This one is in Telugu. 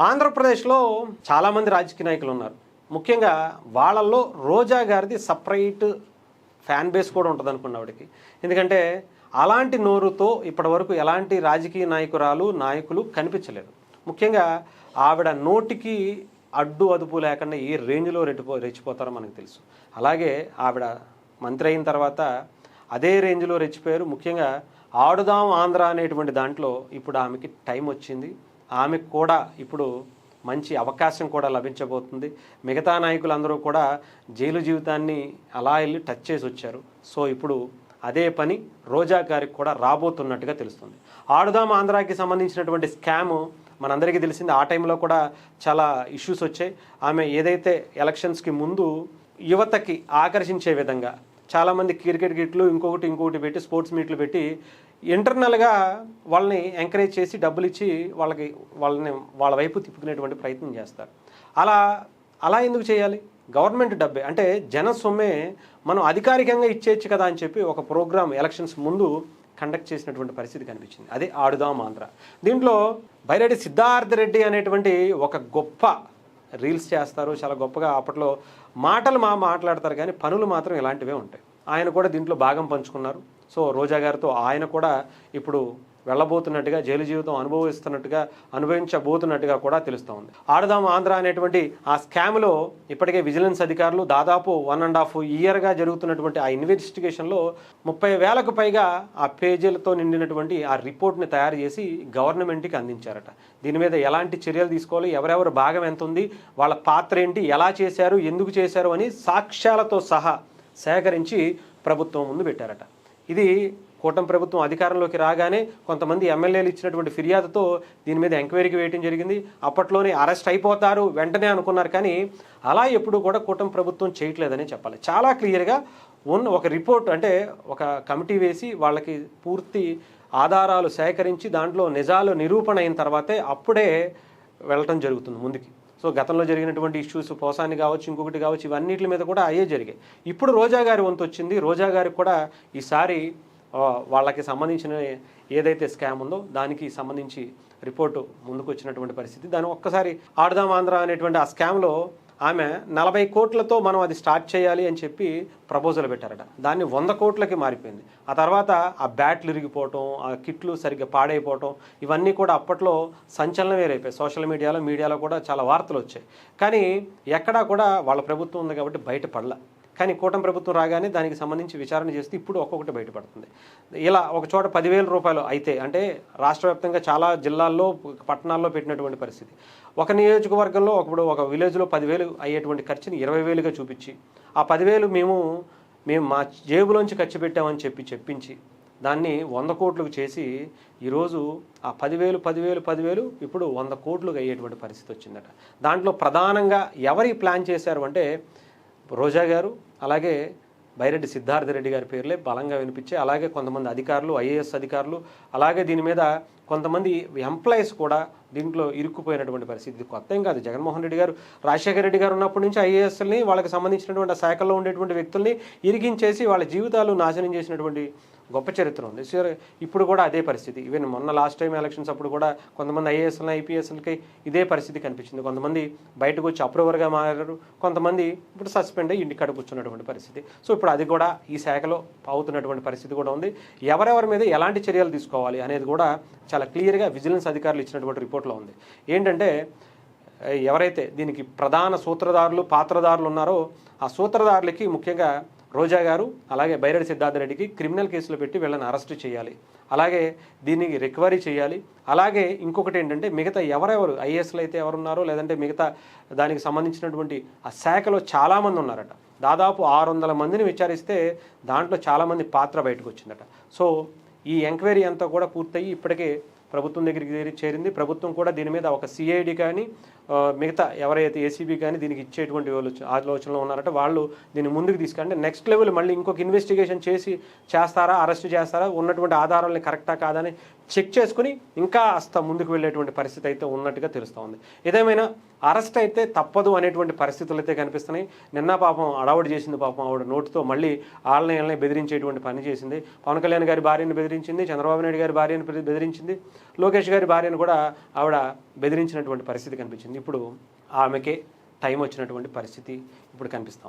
ఆంధ్రప్రదేశ్లో చాలామంది రాజకీయ నాయకులు ఉన్నారు. ముఖ్యంగా వాళ్ళల్లో రోజా గారిది సపరేట్ ఫ్యాన్ బేస్ కూడా ఉంటుంది అనుకున్నవాడికి. ఎందుకంటే అలాంటి నోరుతో ఇప్పటివరకు ఎలాంటి రాజకీయ నాయకులు కనిపించలేదు. ముఖ్యంగా ఆవిడ నోటికి అడ్డు అదుపు లేకుండా ఏ రేంజ్లో రెచ్చిపోతారో మనకు తెలుసు. అలాగే ఆవిడ మంత్రి అయిన తర్వాత అదే రేంజ్లో రెచ్చిపోయారు. ముఖ్యంగా ఆడుదాం ఆంధ్ర అనేటువంటి దాంట్లో ఇప్పుడు ఆమెకి టైం వచ్చింది. ఆమెకు కూడా ఇప్పుడు మంచి అవకాశం కూడా లభించబోతుంది. మిగతా నాయకులందరూ కూడా జైలు జీవితాన్ని అలా వెళ్ళి టచ్ చేసి వచ్చారు. సో ఇప్పుడు అదే పని రోజా గారికి కూడా రాబోతున్నట్టుగా తెలుస్తుంది. ఆడుదాం ఆంధ్రాకి సంబంధించినటువంటి స్కామ్ మనందరికీ తెలిసింది. ఆ టైంలో కూడా చాలా ఇష్యూస్ వచ్చాయి. ఆమె ఏదైతే ఎలక్షన్స్కి ముందు యువతకి ఆకర్షించే విధంగా చాలామంది క్రికెట్ గిట్లు ఇంకొకటి పెట్టి స్పోర్ట్స్ మీట్లు పెట్టి ఇంటర్నల్గా వాళ్ళని ఎంకరేజ్ చేసి డబ్బులు ఇచ్చి వాళ్ళ వైపు తిప్పుకునేటువంటి ప్రయత్నం చేస్తారు. అలా ఎందుకు చేయాలి? గవర్నమెంట్ డబ్బే, అంటే జన సొమ్మే మనం అధికారికంగా ఇచ్చేయచ్చు కదా అని చెప్పి ఒక ప్రోగ్రామ్ ఎలక్షన్స్ ముందు కండక్ట్ చేసినటువంటి పరిస్థితి కనిపించింది. అదే ఆడుదాం ఆంధ్ర. దీంట్లో బైరెడ్డి సిద్ధార్థ రెడ్డి అనేటువంటి ఒక గొప్ప రీల్స్ చేస్తారు. చాలా గొప్పగా అప్పట్లో మాట్లాడతారు, కానీ పనులు మాత్రం ఇలాంటివే ఉంటాయి. ఆయన కూడా దీంట్లో భాగం పంచుకున్నారు. సో రోజా గారితో ఆయన కూడా ఇప్పుడు వెళ్ళబోతున్నట్టుగా, జైలు జీవితం అనుభవించబోతున్నట్టుగా కూడా తెలుస్తూ ఉంది. ఆడుదాం ఆంధ్ర అనేటువంటి ఆ స్కామ్లో ఇప్పటికే విజిలెన్స్ అధికారులు దాదాపు 1.5 ఇయర్గా జరుగుతున్నటువంటి ఆ ఇన్వెస్టిగేషన్లో 30,000కు పైగా ఆ పేజీలతో నిండినటువంటి ఆ రిపోర్ట్ని తయారు చేసి గవర్నమెంట్కి అందించారట. దీని మీద ఎలాంటి చర్యలు తీసుకోవాలి, ఎవరెవరు భాగం ఎంత ఉంది, వాళ్ళ పాత్ర ఏంటి, ఎలా చేశారు, ఎందుకు చేశారు అని సాక్ష్యాలతో సహా సేకరించి ప్రభుత్వం ముందు పెట్టారట. ఇది కూటమి ప్రభుత్వం అధికారంలోకి రాగానే కొంతమంది ఎమ్మెల్యేలు ఇచ్చినటువంటి ఫిర్యాదుతో దీని మీద ఎంక్వైరీకి వేయడం జరిగింది. అప్పట్లోనే అరెస్ట్ అయిపోతారు వెంటనే అనుకున్నారు, కానీ అలా ఎప్పుడు కూడా కూటమి ప్రభుత్వం చేయట్లేదని చెప్పాలి. చాలా క్లియర్గా ఒక రిపోర్ట్, అంటే ఒక కమిటీ వేసి వాళ్ళకి పూర్తి ఆధారాలు సేకరించి దాంట్లో నిజాలు నిరూపణ అయిన తర్వాతే అప్పుడే వెళ్ళటం జరుగుతుంది ముందుకి. సో గతంలో జరిగినటువంటి ఇష్యూస్, పోసాని కావచ్చు, ఇంకొకటి కావచ్చు, ఇవన్నిటి మీద కూడా అయ్యే జరిగాయి. ఇప్పుడు రోజా గారి వంతు వచ్చింది. రోజా గారికి కూడా ఈసారి వాళ్ళకి సంబంధించిన ఏదైతే స్కామ్ ఉందో దానికి సంబంధించి రిపోర్టు ముందుకు వచ్చినటువంటి పరిస్థితి. దాన్ని ఒక్కసారి ఆడుదాం ఆంధ్ర అనేటువంటి ఆ స్కామ్లో ఆమె 40 కోట్లతో మనం అది స్టార్ట్ చేయాలి అని చెప్పి ప్రపోజల్ పెట్టారట. దాన్ని 100 కోట్లకి మారిపోయింది. ఆ తర్వాత ఆ బ్యాట్లు ఇరిగిపోవటం, ఆ కిట్లు సరిగ్గా పాడైపోవటం, ఇవన్నీ కూడా అప్పట్లో సంచలనం వేరైపోయాయి. సోషల్ మీడియాలో కూడా చాలా వార్తలు వచ్చాయి. కానీ ఎక్కడా కూడా వాళ్ళ ప్రభుత్వం ఉంది కాబట్టి బయటపడలా. కానీ కూటమి ప్రభుత్వం రాగానే దానికి సంబంధించి విచారణ చేస్తే ఇప్పుడు ఒక్కొక్కటి బయటపడుతుంది. ఇలా ఒక చోట 10,000 రూపాయలు అయితే, అంటే రాష్ట్ర వ్యాప్తంగా చాలా జిల్లాల్లో, పట్టణాల్లో పెట్టినటువంటి పరిస్థితి. ఒక నియోజకవర్గంలో ఒక విలేజ్లో 10,000 అయ్యేటువంటి ఖర్చుని 20,000గా చూపించి, ఆ 10,000 మేము మా జేబులోంచి ఖర్చు పెట్టామని చెప్పించి దాన్ని 100 కోట్లకు చేసి ఈరోజు ఆ 10,000 ఇప్పుడు 100 కోట్లుగా అయ్యేటువంటి పరిస్థితి వచ్చిందట. దాంట్లో ప్రధానంగా ఎవరి ప్లాన్ చేశారు అంటే రోజా గారు, అలాగే బైరెడ్డి సిద్ధార్థ రెడ్డి గారి పేర్లే బలంగా వినిపించాయి. అలాగే కొంతమంది అధికారులు, ఐఏఎస్ అధికారులు, అలాగే దీని మీద కొంతమంది ఎంప్లాయీస్ కూడా దీంట్లో ఇరుక్కుపోయినటువంటి పరిస్థితి. ఇది కొత్త ఏం కాదు. జగన్మోహన్ రెడ్డి గారు, రాజశేఖర రెడ్డి గారు ఉన్నప్పటి నుంచి ఐఏఎస్ని, వాళ్ళకి సంబంధించినటువంటి శాఖల్లో ఉండేటువంటి వ్యక్తుల్ని ఇరిగించేసి వాళ్ళ జీవితాలు నాశనం చేసినటువంటి గొప్ప చరిత్ర ఉంది. ఇప్పుడు కూడా అదే పరిస్థితి. ఈవెన్ మొన్న లాస్ట్ టైం ఎలక్షన్స్ అప్పుడు కూడా కొంతమంది ఐఏఎస్లు, ఐపీఎస్లకి ఇదే పరిస్థితి కనిపించింది. కొంతమంది బయటకు వచ్చి అప్రూవర్గా మారారు, కొంతమంది ఇప్పుడు సస్పెండ్ అయ్యి ఇంటికాడ కూర్చున్నటువంటి పరిస్థితి. సో ఇప్పుడు అది కూడా ఈ శాఖలో అవుతున్నటువంటి పరిస్థితి కూడా ఉంది. ఎవరెవరి మీద ఎలాంటి చర్యలు తీసుకోవాలి అనేది కూడా చాలా క్లియర్గా విజిలెన్స్ అధికారులు ఇచ్చినటువంటి రిపోర్ట్లో ఉంది. ఏంటంటే ఎవరైతే దీనికి ప్రధాన సూత్రధారులు, పాత్రధారులు ఉన్నారో ఆ సూత్రధారులకి ముఖ్యంగా రోజా గారు, అలాగే బైరెడ్డి సిద్ధార్థ రెడ్డికి క్రిమినల్ కేసులు పెట్టి వీళ్ళని అరెస్ట్ చేయాలి. అలాగే దీనికి రికవరీ చేయాలి. అలాగే ఇంకొకటి ఏంటంటే మిగతా ఎవరెవరు ఐఏఎస్లు అయితే ఎవరున్నారో, లేదంటే మిగతా దానికి సంబంధించినటువంటి ఆ శాఖలో చాలామంది ఉన్నారట. దాదాపు 600 మందిని విచారిస్తే దాంట్లో చాలామంది పాత్ర బయటకు వచ్చిందట. సో ఈ ఎంక్వైరీ అంతా కూడా పూర్తయ్యి ఇప్పటికే ప్రభుత్వం దగ్గరికి చేరింది. ప్రభుత్వం కూడా దీని మీద ఒక సిఐడి కానీ, మిగతా ఎవరైతే ఏసీబీ కానీ దీనికి ఇచ్చేటువంటి ఆలోచనలో ఉన్నారంటే వాళ్ళు దీన్ని ముందుకు తీసుకుంటే నెక్స్ట్ లెవెల్ మళ్ళీ ఇంకొక ఇన్వెస్టిగేషన్ చేస్తారా, అరెస్ట్ చేస్తారా, ఉన్నటువంటి ఆధారాలని కరెక్టా కాదని చెక్ చేసుకుని ఇంకా అస్త ముందుకు వెళ్ళేటువంటి పరిస్థితి అయితే ఉన్నట్టుగా తెలుస్తూ ఉంది. ఏదేమైనా అరెస్ట్ అయితే తప్పదు అనేటువంటి పరిస్థితులు అయితే కనిపిస్తున్నాయి. నిన్న పాపం అడవుడు చేసింది, పాపం ఆవిడ నోటుతో మళ్ళీ వాళ్ళని బెదిరించేటువంటి పని చేసింది. పవన్ కళ్యాణ్ గారి భార్యను బెదిరించింది, చంద్రబాబు నాయుడు గారి భార్యను బెదిరించింది, లోకేష్ గారి భార్యను కూడా ఆవిడ బెదిరించినటువంటి పరిస్థితి కనిపించింది. ఇప్పుడు ఆమెకే టైం వచ్చినటువంటి పరిస్థితి ఇప్పుడు కనిపిస్తూ ఉంది.